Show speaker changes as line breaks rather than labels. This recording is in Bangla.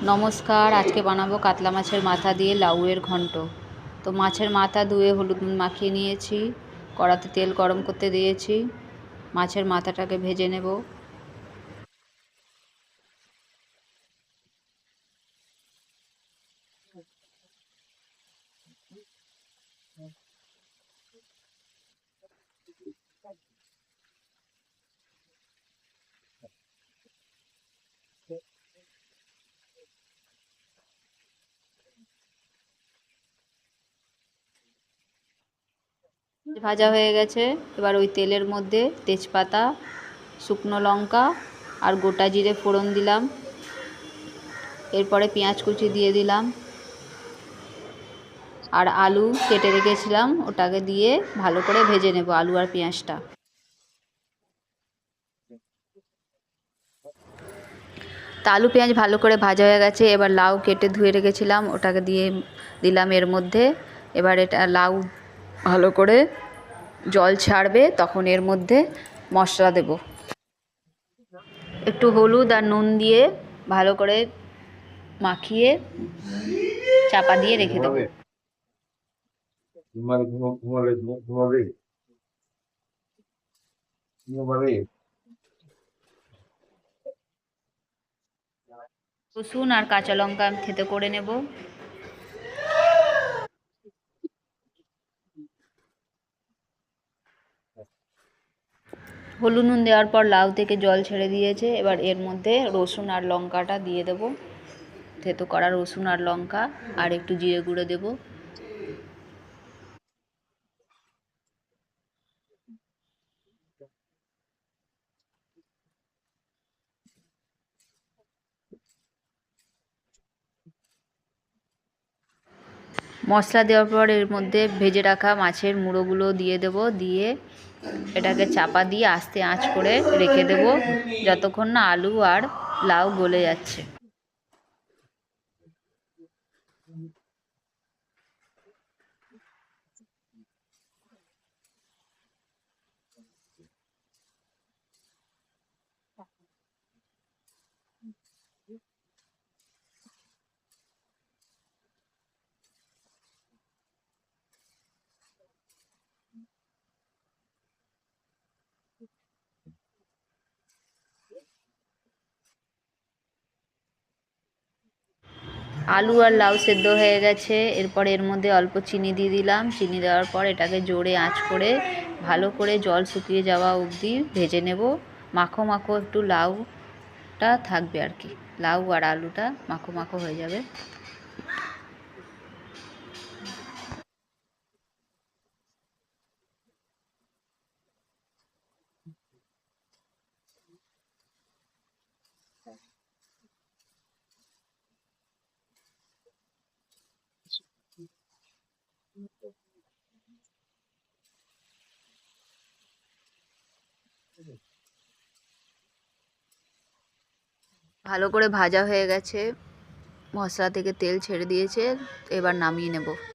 নমস্কার, আজকে বানাবো কাতলা মাছের মাথা দিয়ে লাউয়ের ঘন্ট। তো মাছের মাথা ধুয়ে হলুদ নুন মাখিয়ে নিয়েছি, কড়াতে তেল গরম করতে দিয়েছি, মাছের মাথাটাকে ভেজে নেব। ভাজা হয়ে গেছে, এবার ওই তেলের মধ্যে তেজপাতা, শুকনো লঙ্কা আর গোটা জিরে ফোড়ন দিলাম। এরপরে পেঁয়াজ কুচি দিয়ে দিলাম আর আলু কেটে রেখেছিলাম ওটাকে দিয়ে ভালো করে ভেজে নেব, আলু আর পেঁয়াজটা। তা আলু পেঁয়াজ ভালো করে ভাজা হয়ে গেছে, এবার লাউ কেটে ধুয়ে রেখেছিলাম ওটাকে দিয়ে দিলাম এর মধ্যে। এবার এটা লাউ ভালো করে জল ছাড়বে, তখন এর মধ্যে মশলা দেব। একটু হলুদ আর নুন দিয়ে ভালো করে মাখিয়ে চাপা দিয়ে রেখে দেবো। রসুন আর কাঁচা লঙ্কা থেতো করে নেব। হলুদ নুন দেওয়ার পর লাউ থেকে জল ছেড়ে দিয়েছে, এবার এর মধ্যে রসুন আর লঙ্কাটা দিয়ে দেব, থেতো করা রসুন আর লঙ্কা, আর একটু জিরে গুঁড়ো দেব। মশলা দেওয়ার পর এর মধ্যে ভেজে রাখা মাছের মুড়োগুলো দিয়ে দেব, দিয়ে এটাকে চাপা দিয়ে আস্তে আঁচ করে রেখে দেব যতক্ষণ না আলু আর লাউ গলে যাচ্ছে। আলু আর লাউ সেদ্ধ হয়ে গেছে, এরপর এর মধ্যে অল্প চিনি দিয়ে দিলাম। চিনি দেওয়ার পর এটাকে জোরে আঁচ করে ভালো করে জল শুকিয়ে যাওয়া অবধি ভেজে নেব। মাখো মাখো একটু লাউটা থাকবে আর কি, লাউ আর আলুটা মাখো মাখো হয়ে যাবে। ভালো করে ভাজা হয়ে গেছে, মশলা থেকে তেল ছেড়ে দিয়েছে, এবার নামিয়ে নেব।